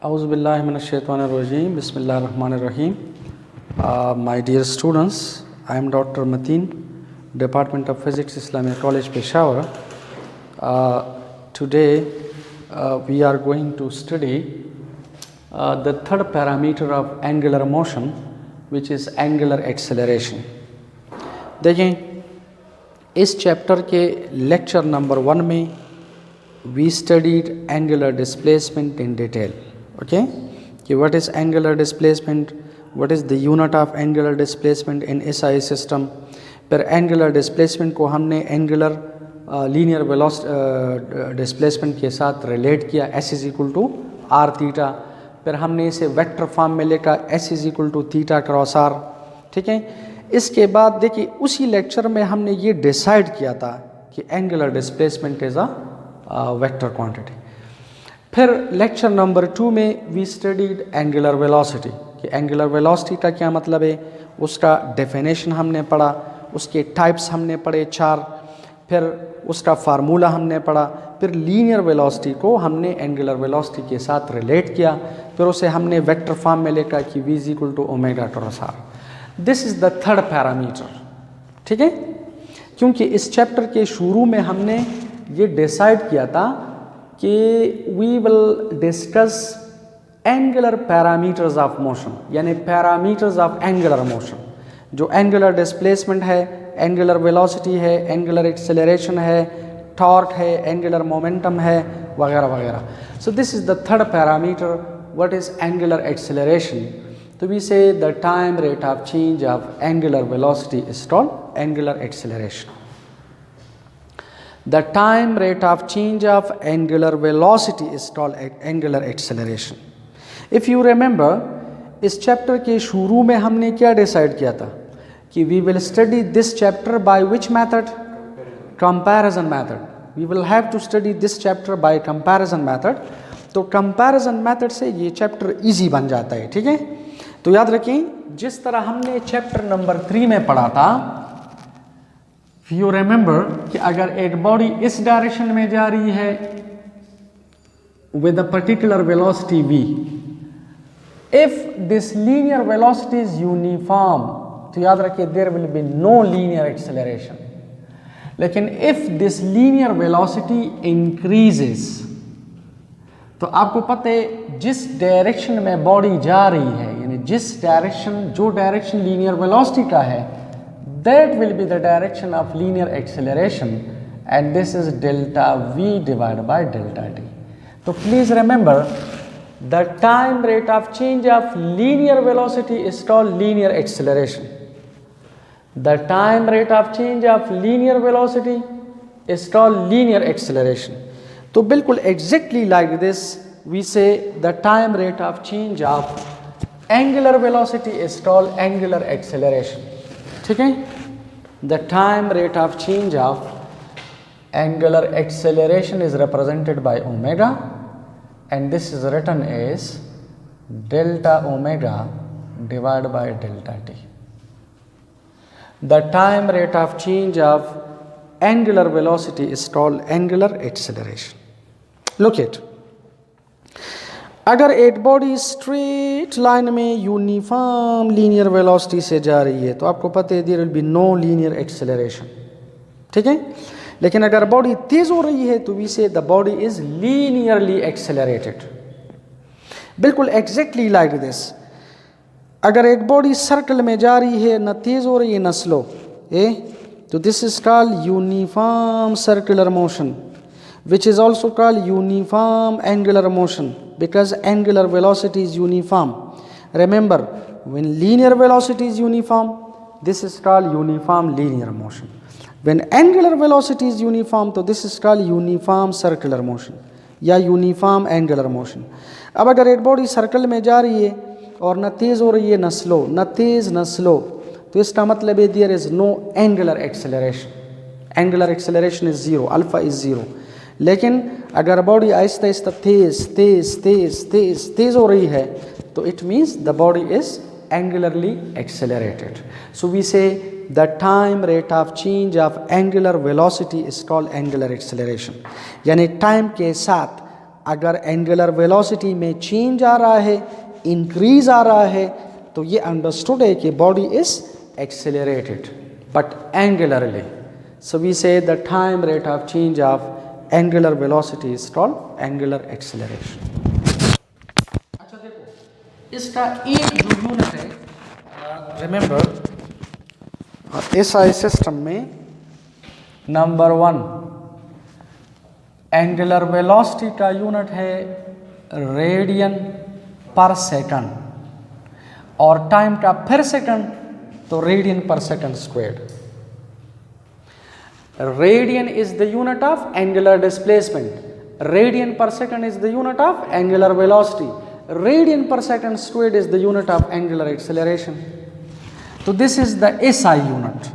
Auzubillahiminash-shaytanir-rajim. Bismillahir-rahmanir-rahim. My dear students, I am Dr. Mateen, Department of Physics, Islamic College, Peshawar. Today we are going to study the third parameter of angular motion, which is angular acceleration. देखें, इस chapter के lecture number 1 में we studied angular displacement in detail. Okay, what is angular displacement, what is the unit of angular displacement in SI system. फिर angular displacement को हमने angular linear velocity displacement के साथ relate किया, s is equal to r theta. फिर हमने इसे vector form में लिखा, s is equal to theta cross r. ठीक है, इसके बाद देखिए उसी लेक्चर में हमने ये डिसाइड किया था कि angular displacement is a vector quantity. फिर लेक्चर नंबर 2 में वी स्टडीड एंगुलर वेलोसिटी कि एंगुलर वेलोसिटी का क्या मतलब है, उसका डेफिनेशन हमने पढ़ा, उसके टाइप्स हमने पढ़े 4, फिर उसका फार्मूला हमने पढ़ा, फिर लीनियर वेलोसिटी को हमने एंगुलर वेलोसिटी के साथ रिलेट किया, फिर उसे हमने वेक्टर फॉर्म में लिखा कि v is equal to omega cross r. This is the third parameter. ठीक है, क्योंकि इस चैप्टर के शुरू में हमने ये डिसाइड किया था कि we will discuss angular parameters of motion, यानी पैरामीटर्स ऑफ एंगुलर मोशन, जो एंगुलर डिस्प्लेसमेंट है, एंगुलर वेलोसिटी है, एंगुलर एक्सेलरेशन है, टॉर्क है, एंगुलर मोमेंटम है, वगैरह वगैरह. So this is the third parameter. What is angular acceleration? So we say the time rate of change of angular velocity is called angular acceleration. The time rate of change of angular velocity is called angular acceleration. If you remember, इस chapter के शुरू में हमने क्या decide किया था कि we will study this chapter by which method? Comparison method. We will have to study this chapter by comparison method. तो comparison method से ये चैप्टर easy बन जाता है. ठीक है, तो याद रखें जिस तरह हमने चैप्टर नंबर 3 में पढ़ा था, यू रिमेंबर कि अगर एक बॉडी इस डायरेक्शन में जा रही है with a particular velocity v, if this linear velocity is uniform, तो याद रखिए there will be no linear acceleration. लेकिन if this linear velocity increases, तो आपको पता है जिस डायरेक्शन में बॉडी जा रही है, यानी जिस डायरेक्शन, जो डायरेक्शन लीनियर वेलोसिटी का है, that will be the direction of linear acceleration, and this is delta v divide by delta t. तो please remember the time rate of change of linear velocity is called linear acceleration. The time rate of change of linear velocity is called linear acceleration. तो बिल्कुल exactly like this we say the time rate of change of angular velocity is called angular acceleration. ठीक है, the time rate of change of angular acceleration is represented by omega, and this is written as delta omega divide by delta T. The time rate of change of angular velocity is called angular acceleration. Look at, अगर एक body straight line में uniform linear velocity से जा रही है तो आपको पता है there will be no linear acceleration. ठीक है, लेकिन अगर बॉडी तेज हो रही है तो we say the body is linearly accelerated. बिल्कुल एग्जैक्टली लाइक दिस. अगर एक बॉडी सर्कल में जा रही है, न तेज हो रही है न स्लो, तो this is called uniform circular motion, which is also called uniform angular motion because angular velocity is uniform. Remember, when linear velocity is uniform, this is called uniform linear motion. When angular velocity is uniform, तो this is called uniform circular motion या uniform angular motion. अब अगर एक body circle में जा रही है और न तेज हो रही है न स्लो, न तेज न स्लो, तो इसका मतलब है there is no angular acceleration. Angular acceleration is zero, alpha is zero. लेकिन अगर बॉडी आहिस्ता आहिस्ता तेज तेज तेज तेज तेज हो रही है तो it means the body is angularly accelerated. So we say the time rate of change of angular velocity is called angular acceleration, यानी time के साथ अगर एंगुलर वेलोसिटी में चेंज आ रहा है, इंक्रीज आ रहा है, तो ये अंडरस्टूड है कि body is accelerated but angularly. So we say the time rate of change of angular velocity is called angular acceleration. अच्छा देखो, इसका एक जो यूनिट है, रिमेंबर एसआई सिस्टम में नंबर 1 एंगुलर वेलोसिटी का यूनिट है रेडियन पर सेकंड और टाइम का पर सेकंड तो radian per second squared. Radian is the unit of angular displacement, radian per second is the unit of angular velocity, radian per second squared is the unit of angular acceleration. तो this is the SI unit.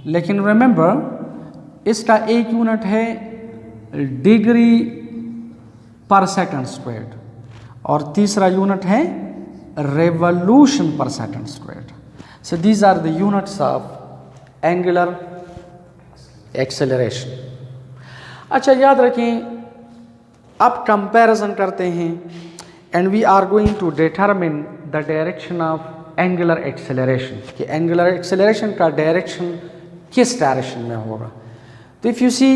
लेकिन remember इसका एक unit है degree पर second squared और तीसरा unit है revolution पर second squared. So these are the units of angular acceleration. अच्छा याद रखें, अब कंपैरिजन करते हैं and we are going to determine the direction of angular acceleration, कि एंगुलर एक्सेलरेशन का डायरेक्शन किस डायरेक्शन में होगा. तो if you see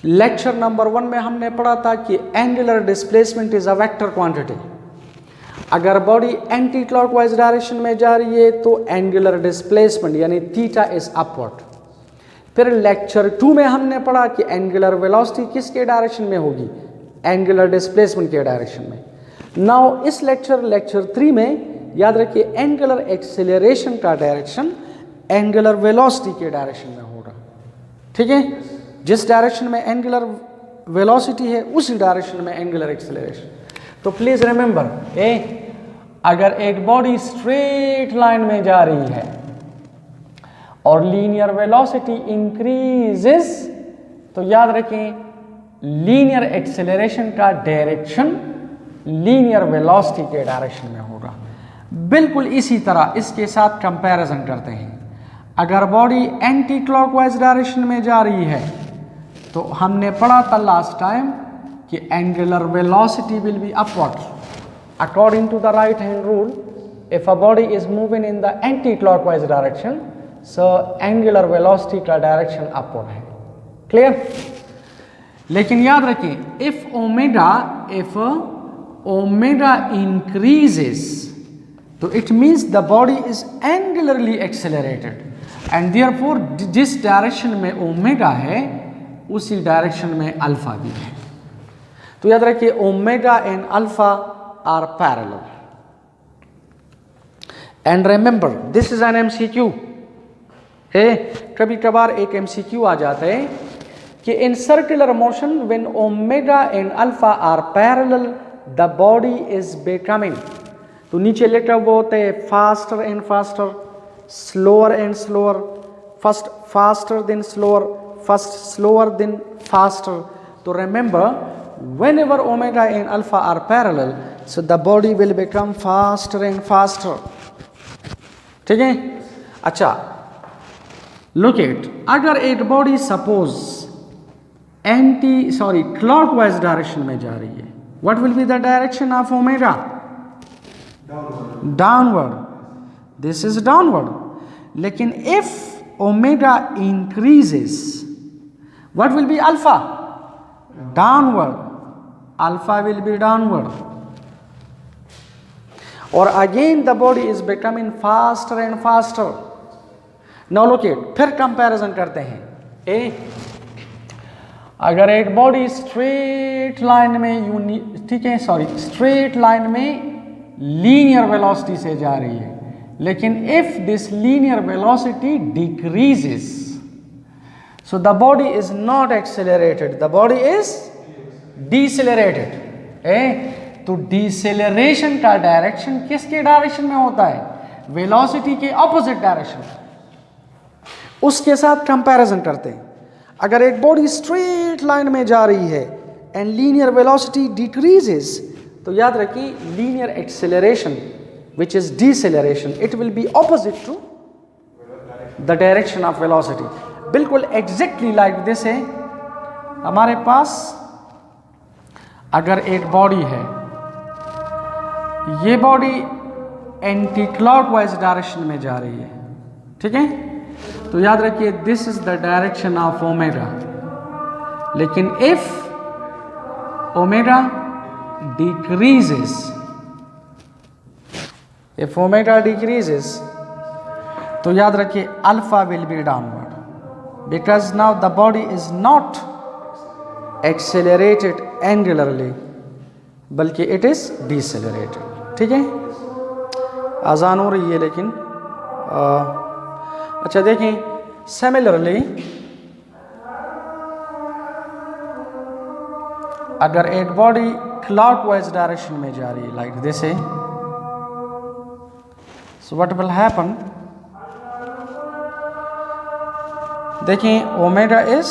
lecture number 1 में हमने पढ़ा था कि angular displacement is a vector quantity. अगर बॉडी एंटी क्लॉकवाइज डायरेक्शन में जा रही है तो एंगुलर डिस्प्लेसमेंट यानी थीटा इज अपवर्ड. फिर लेक्चर 2 में हमने पढ़ा कि एंगुलर वेलोसिटी किसके डायरेक्शन में होगी, एंगुलर डिस्प्लेसमेंट के डायरेक्शन में. नाउ इस लेक्चर 3 में याद रखिए एंगुलर एक्सेलरेशन का डायरेक्शन एंगुलर वेलोसिटी के डायरेक्शन में होगा. ठीक है, जिस डायरेक्शन में एंगुलर वेलोसिटी है उसी डायरेक्शन में एंगुलर एक्सेलरेशन. तो प्लीज रिमेंबर, अगर एक बॉडी स्ट्रेट लाइन में जा रही है और लीनियर वेलोसिटी इंक्रीजेस, तो याद रखें लीनियर एक्सेलरेशन का डायरेक्शन लीनियर वेलोसिटी के डायरेक्शन में होगा. बिल्कुल इसी तरह इसके साथ कंपैरिजन करते हैं. अगर बॉडी एंटी क्लॉकवाइज डायरेक्शन में जा रही है तो हमने पढ़ा था लास्ट टाइम कि angular velocity will be upward according to the right hand rule. If a body is moving in the anti clockwise direction so angular velocity का डायरेक्शन अपवर्ड है. क्लियर. लेकिन याद रखिए इफ ओमेगा इंक्रीजेस तो it means the body is angularly accelerated and therefore जिस direction में omega है उसी डायरेक्शन में अल्फा भी है. तो याद रखिए omega and alpha are parallel. And remember this is an MCQ. कभी कभार एक एमसीक्यू आ जाता है कि in circular motion when omega and alpha are parallel the body is becoming, तो नीचे लिखा हुआ होता है faster and faster, slower and slower, first faster then slower, first slower then faster. तो remember whenever omega and alpha are parallel so the body will become faster and faster. ठीक है. अच्छा look at, अगर एक body suppose clockwise direction में जा रही है, what will be the direction of omega? Downward. This is downward. लेकिन if omega increases what will be alpha? Downward. Alpha will be downward. Or again the body is becoming faster and faster. Now look at, फिर comparison करते हैं. अगर एक body straight line में straight line में linear velocity से जा रही है, लेकिन if this linear velocity decreases so the body is not accelerated, the body is decelerated. तो डिसेलरेशन का डायरेक्शन किसके डायरेक्शन में होता है, वेलोसिटी के ऑपोजिट डायरेक्शन. उसके साथ कंपैरिजन करते हैं. अगर एक बॉडी स्ट्रेट लाइन में जा रही है एंड लीनियर वेलोसिटी डिक्रीजेस, तो याद रखिए linear acceleration which is deceleration it will be opposite to the direction of velocity. बिल्कुल एग्जैक्टली लाइक दिस है. हमारे पास अगर एक बॉडी है, ये बॉडी एंटी क्लॉकवाइज डायरेक्शन में जा रही है, ठीक है, तो याद रखिए this is the direction of omega. लेकिन if omega decreases, if omega decreases, तो याद रखिए alpha will be downward because now the body is not accelerated angularly बल्कि इट इज डिसेलरेटेड। ठीक है, आज़ान हो रही है लेकिन अच्छा देखें, सिमिलरली अगर एक बॉडी क्लॉकवाइज डायरेक्शन में जा रही है लाइक दिस है, सो व्हाट विल हैपन, देखें ओमेगा इज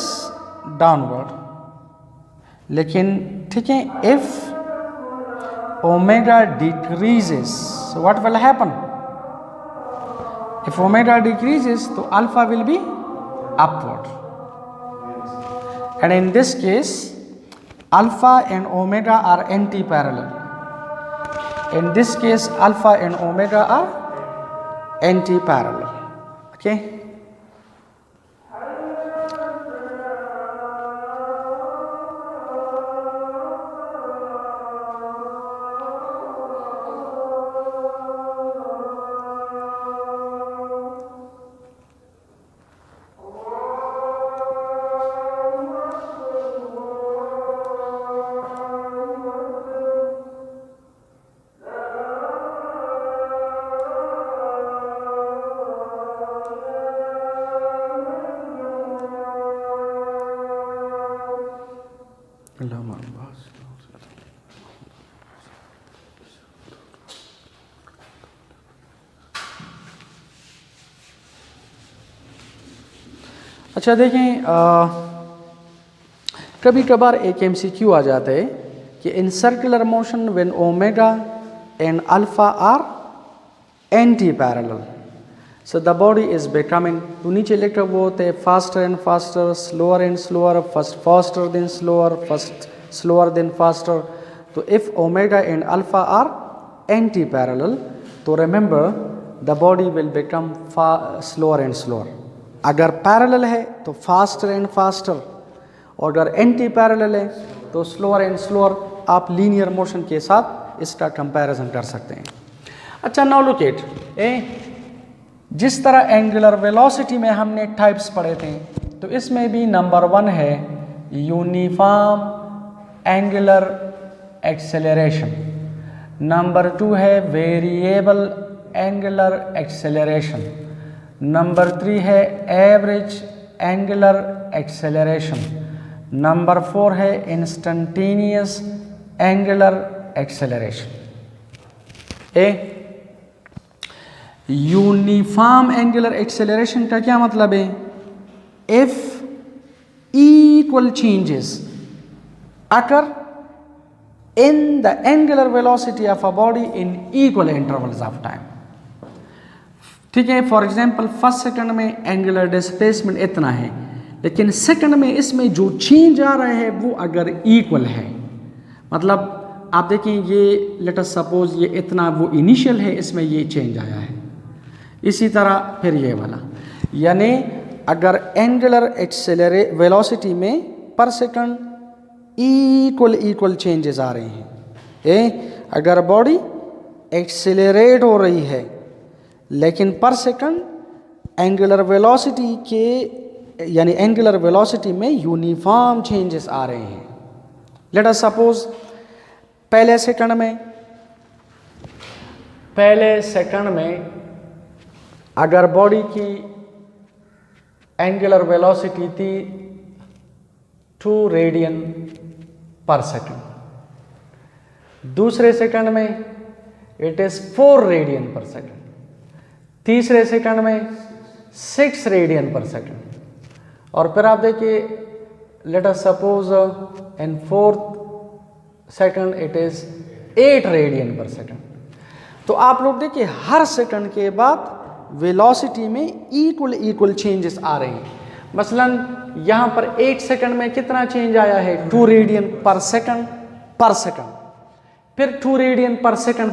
डाउनवर्ड, लेकिन ठीक है if omega decreases, so what will happen, if omega decreases तो alpha will be upward, and in this case alpha and omega are anti-parallel. In this case alpha and omega are anti-parallel. Okay, अच्छा देखें, कभी कभार एक MCQ आ जाता है कि in circular motion when omega and alpha are antiparallel, so the body is becoming, तो नीचे लिखा वो होते हैं faster and faster, slower and slower, first faster then slower, first slower then faster. तो if omega and alpha are antiparallel, तो remember the body will become slower and slower. अगर parallel है तो फास्टर एंड फास्टर, और अगर anti parallel है तो slower and slower. आप लीनियर मोशन के साथ इसका कंपैरिजन कर सकते हैं। अच्छा नाउ लुक एट, जिस तरह एंगुलर वेलोसिटी में हमने टाइप्स पढ़े थे, तो इसमें भी नंबर 1 है यूनिफॉर्म एंगुलर एक्सेलरेशन, नंबर 2 है वेरिएबल एंगुलर एक्सेलरेशन, नंबर 3 है एवरेज एंगुलर एक्सेलरेशन, नंबर 4 है instantaneous angular acceleration. Uniform angular acceleration का क्या मतलब है? If equal changes occur in the angular velocity of a body in equal intervals of time. ठीक है, for example first second में angular displacement इतना है, लेकिन सेकंड में इसमें जो चेंज आ रहा है वो अगर इक्वल है, मतलब आप देखें ये लेट अस सपोज ये इतना वो इनिशियल है, इसमें ये चेंज आया है, इसी तरह फिर ये वाला, यानी अगर एंगुलर वेलोसिटी में पर सेकंड इक्वल चेंजेस आ रहे हैं, अगर बॉडी एक्सेलरेट हो रही है लेकिन पर सेकंड एंगुलर वेलोसिटी के यानी एंगुलर वेलोसिटी में यूनिफॉर्म चेंजेस आ रहे हैं। लेट अस सपोज पहले सेकंड में अगर बॉडी की एंगुलर वेलोसिटी थी 2 रेडियन पर सेकंड, दूसरे सेकंड में it is 4 radian per second, तीसरे सेकंड में 6 रेडियन पर सेकंड, और फिर आप देखिए let us suppose in 4th second it is 8 radian per second. तो आप लोग देखिए हर सेकंड के बाद वेलोसिटी में इक्वल चेंजेस आ रहे हैं। मसलन यहाँ पर 8 सेकंड में कितना चेंज आया है? 2 रेडियन पर सेकंड पर सेकंड, फिर 2 रेडियन पर सेकंड,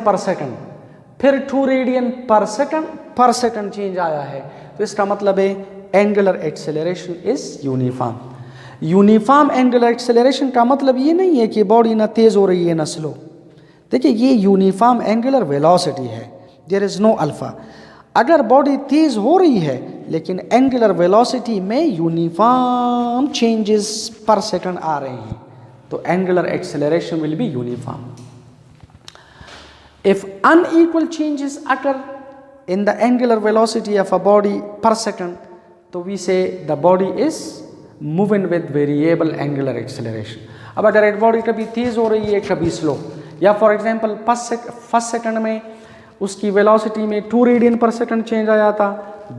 फिर 2 रेडियन पर सेकंड चेंज आया है। तो इसका मतलब है angular acceleration is uniform. Uniform angular acceleration का मतलब ये नहीं है कि बॉडी ना तेज हो रही है ना स्लो। देखिए ये यूनिफॉर्म एंगुलर वेलोसिटी है, देयर इज नो अल्फा। अगर बॉडी तेज हो रही है लेकिन एंगुलर वेलोसिटी में यूनिफॉर्म चेंजेस पर सेकंड आ रहे हैं, तो angular acceleration will be uniform. If unequal changes occur in the angular velocity of a body per second, तो we say the body is moving with variable angular acceleration। अब अगर एक body कभी तेज हो रही है कभी स्लो, या फॉर एग्जांपल फर्स्ट सेकंड में उसकी वेलोसिटी में 2 रेडियन पर सेकंड चेंज आया था,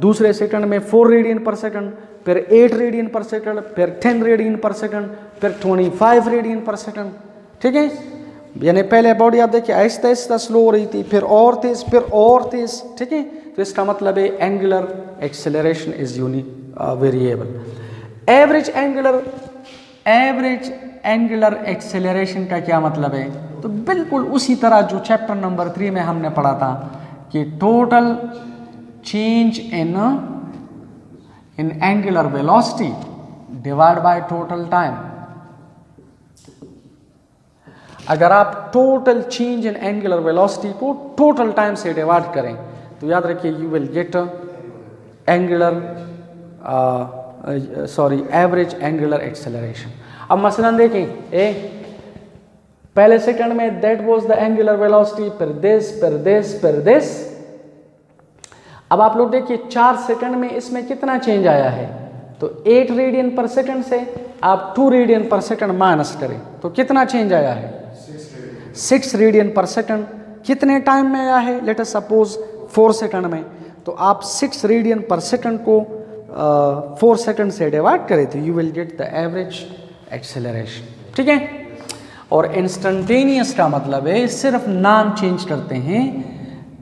दूसरे सेकंड में 4 रेडियन पर सेकंड, फिर 8 रेडियन पर सेकंड, फिर 10 रेडियन पर सेकंड, फिर 25 रेडियन पर सेकंड। ठीक है, यानी पहले बॉडी आप देखिए आहिस्ता आहिस्ता स्लो हो रही थी, फिर और तेज, फिर और तेज। ठीक है, तो इसका मतलब है angular acceleration is variable. Average angular acceleration का क्या मतलब है? तो बिल्कुल उसी तरह जो चैप्टर नंबर 3 में हमने पढ़ा था कि total change in angular velocity divide by total time. अगर आप total change in angular velocity को टोटल टाइम से डिवाइड करें तो याद रखिए you will get average angular acceleration. अब मसलन देखें, पहले सेकंड में that was the angular velocity, फिर दिस। अब आप लोग देखिए 4 सेकंड में इसमें कितना चेंज आया है? तो 8 रेडियन पर सेकंड से आप 2 रेडियन पर सेकंड माइनस करें तो कितना चेंज आया है? 6 रेडियन पर सेकंड। कितने टाइम में आया है? लेट अस सपोज 4 सेकंड में। तो आप 6 रेडियन पर सेकंड को 4 सेकंड से डिवाइड करें तो you will get the average acceleration. ठीक है, और इंस्टेंटेनियस का मतलब है सिर्फ नाम चेंज करते हैं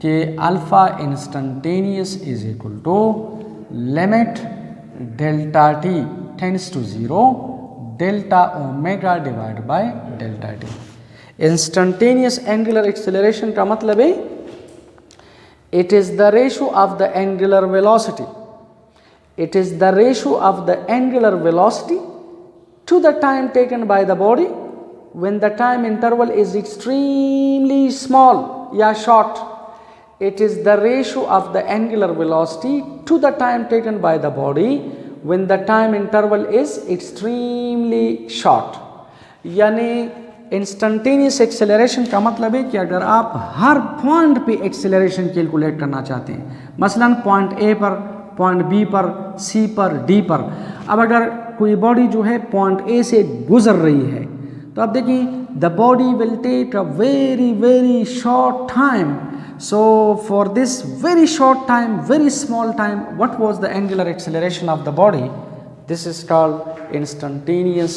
कि alpha instantaneous is equal to limit delta T tends to 0 delta omega divide by delta T. Instantaneous angular acceleration का मतलब है it is the ratio of the angular velocity, it is the ratio of the angular velocity to the time taken by the body when the time interval is extremely small या short. It is the ratio of the angular velocity to the time taken by the body when the time interval is extremely short। यानी instantaneous acceleration का मतलब है कि अगर आप हर point पे acceleration calculate करना चाहते हैं, मसलन पॉइंट ए पर, पॉइंट बी पर, सी पर, डी पर। अब अगर कोई बॉडी जो है पॉइंट ए से गुजर रही है तो आप देखिए the body will take a very short time. So for this very short time, very small time, what was the angular acceleration of the body? This is called instantaneous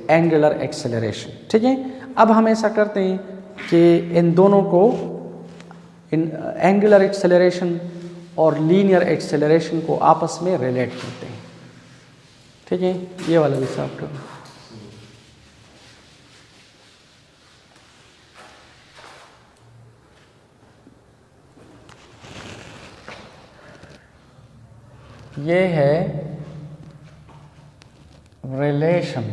angular acceleration. ठीक है, अब हम ऐसा करते हैं कि इन दोनों को, इन एंगुलर एक्सेलरेशन और लीनियर एक्सेलरेशन को आपस में रिलेट करते हैं। ठीक है, ये वाला भी साफ करो। ये है relation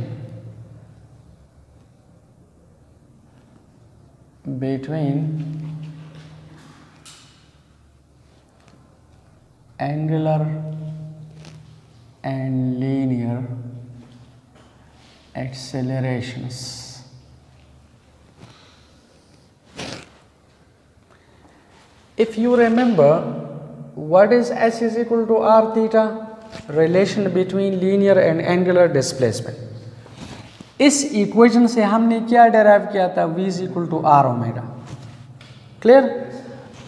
between angular and linear accelerations। If you remember, what is S is equal to R theta? Relation between linear and angular displacement। इस इक्वेशन से हमने क्या डेराइव किया था? V is equal to R omega. Clear?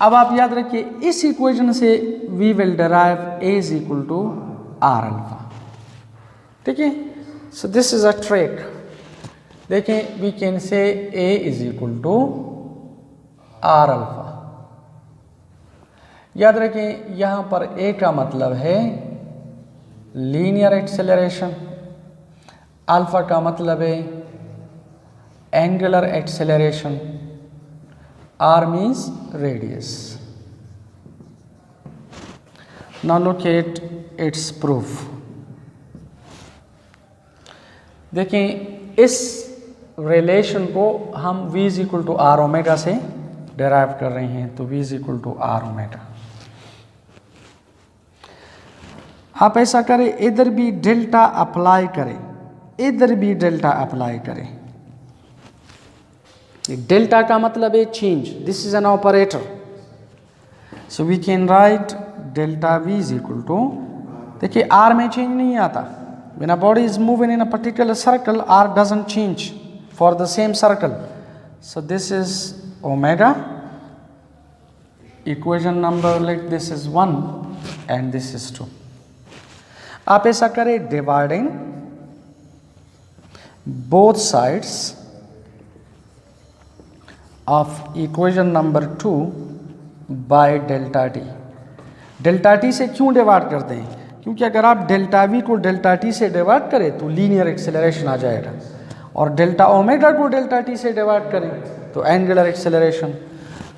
अब आप याद रखिए इस इक्वेशन से we will derive A is equal to R alpha. ठीक है, so this is a trick. देखें, we can say A is equal to R alpha. याद रखें यहां पर A का मतलब है लीनियर एक्सेलरेशन, अल्फा का मतलब है angular acceleration, r means radius. Now look at its proof. देखें इस रिलेशन को हम v is equal to R omega से डेराइव कर रहे हैं, तो v is equal to R omega. आप ऐसा करें, इधर भी डेल्टा अप्लाई करें, इधर भी डेल्टा अप्लाई करें। डेल्टा का मतलब है change, this is an operator, so we can write delta v is equal to, देखिए r में चेंज नहीं आता। When a body is moving in a particular circle, r doesn't change for the same circle. So this is omega. Equation number like this is 1 and this is 2. आप ऐसा करें, dividing both sides of equation number 2 by delta t. Delta t से क्यों divide करते हैं? क्योंकि अगर आप डेल्टा v को डेल्टा t से डिवाइड करें तो लीनियर एक्सेलरेशन आ जाएगा, और डेल्टा ओमेगा को डेल्टा t से डिवाइड करें तो एंगुलर एक्सेलरेशन।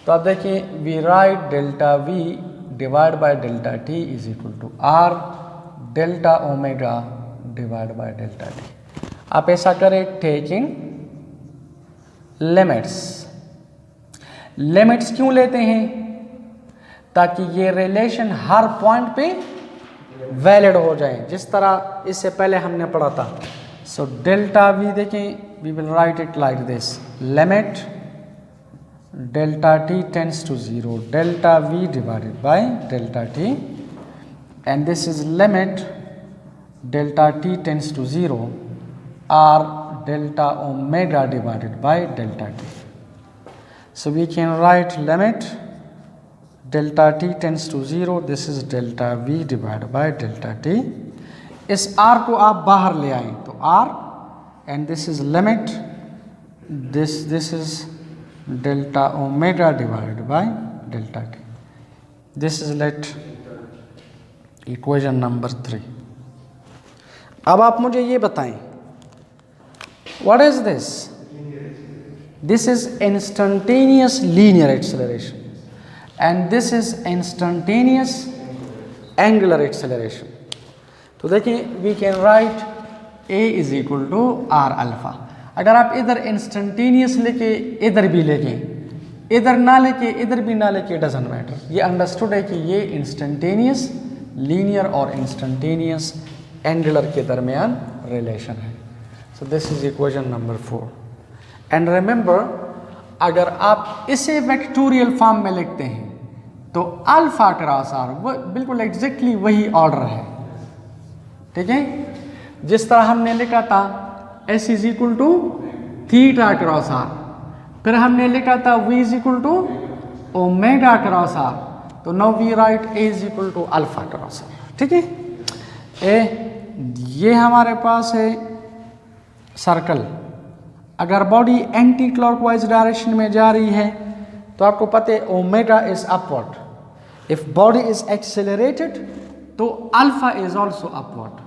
तो आप देखिए, we write delta v divide by delta t is equal to r delta omega divide by delta t। आप ऐसा करें, टेकिंग लिमिट्स। लिमिट्स क्यों लेते हैं? ताकि ये रिलेशन हर पॉइंट पे वैलिड हो जाए, जिस तरह इससे पहले हमने पढ़ा था। सो डेल्टा वी देखें, we will write it like this, limit delta T tends to 0 delta V divided by delta T, and this is limit delta T tends to 0 R delta omega divided by delta T. So we can write limit delta t tends to 0, this is delta v divide by delta t। इस r को आप बाहर ले आएं तो r, and this is limit this is delta omega divide by delta t। This is let equation number 3। अब आप मुझे ये बताएं, what is this? This is instantaneous linear acceleration and this is instantaneous angular acceleration. तो देखिए, we can write a is equal to r alpha। अगर आप इधर instantaneous लेके इधर भी लेके, इधर ना लेके इधर भी ना लेके, doesn't matter। ये understood है कि ये instantaneous linear और instantaneous angular के दरमियान relation है। So this is equation number 4। And remember, अगर आप इसे वेक्टोरियल फॉर्म में लिखते हैं तो अल्फा क्रॉस आर वो बिल्कुल एग्जैक्टली वही ऑर्डर है, ठीक है? जिस तरह हमने लिखा था S is equal to theta cross R, फिर हमने लिखा था V is equal to omega cross R, तो now we write A is equal to alpha cross R, ठीक है? ये हमारे पास है सर्कल। अगर बॉडी एंटी क्लॉकवाइज डायरेक्शन में जा रही है तो आपको पता है omega is upward, if body is accelerated तो अल्फा इज ऑल्सो अपवर्ड।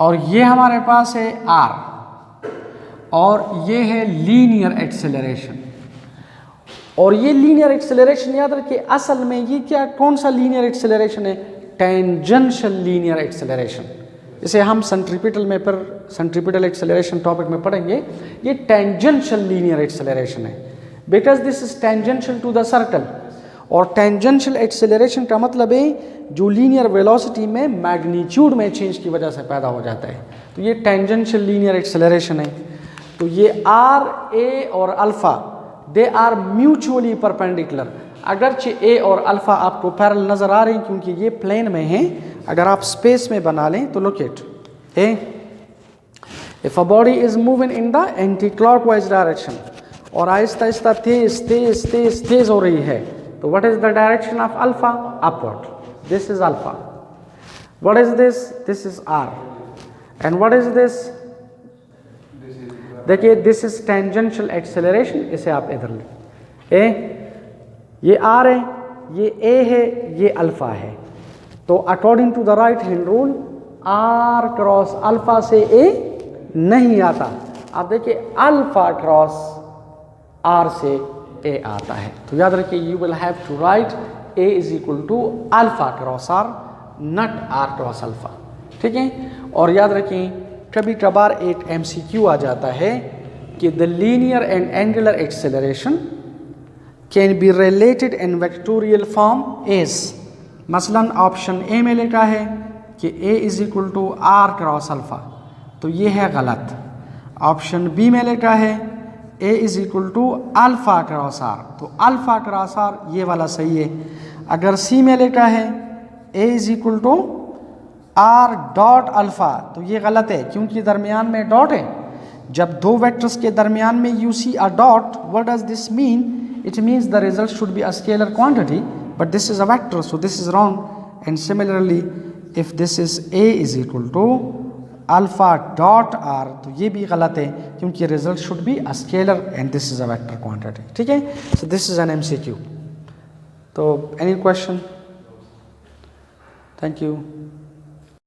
और ये हमारे पास है आर, और ये है लीनियर एक्सेलरेशन। और ये लीनियर एक्सेलरेशन याद रखिए, असल में ये क्या, कौन सा लीनियर एक्सेलरेशन है? Tangential linear acceleration. इसे हम सेंट्रीपिटल में पर सेंट्रीपिटल एक्सेलरेशन टॉपिक में पढ़ेंगे। ये टेंजेंशियल लीनियर एक्सेलरेशन है, because this is tangential to the circle. और टेंजेंशियल एक्सेलरेशन का मतलब है जो लीनियर वेलोसिटी में मैग्नीट्यूड में चेंज की वजह से पैदा हो जाता है, तो ये टेंजेंशियल लीनियर एक्सेलरेशन है। तो ये आर, ए और alpha, they are mutually perpendicular. अगरचे ए और अल्फा आपको पैरेलल नज़र आ रहे हैं क्योंकि ये प्लेन में हैं। अगर आप स्पेस में बना लें तो look it, A if a body is moving in the anti clockwise direction और आहिस्ता आहिस्ता तेज तेज तेज तेज हो रही है, तो what is the direction of alpha? Upward. This is alpha. What is this? This is R. And what is this? देखिए, this is tangential acceleration. इसे आप इधर लें, ए ये आर है, ये ए है, ये अल्फा है। तो according to the right hand rule R cross alpha से ए नहीं आता, आप देखिए अल्फा क्रॉस आर से ए आता है, तो याद रखिए you will have to write A is equal to alpha cross R, not R cross alpha. ठीक है, और याद रखें कभी कभार एक एमसीक्यू आ जाता है कि the linear and angular acceleration can be related in vectorial form as, मसलन ऑप्शन ए में लिखा है कि A is equal to R cross alpha, तो ये है गलत। ऑप्शन बी में लिखा है A is equal to alpha cross R, तो अल्फा क्रॉस आर ये वाला सही है। अगर सी में लिखा है A is equal to R dot alpha, तो ये गलत है क्योंकि दरमियान में डॉट है। जब दो वेक्टर्स के दरमियान में you see a dot, what does this mean? It means the result should be a scalar quantity, but this is a vector, so this is wrong. And similarly if this is A is equal to alpha dot R, तो ये भी गलत है क्योंकि result should be a scalar and this is a vector quantity. ठीक है, so this is an MCQ. तो any question? Thank you.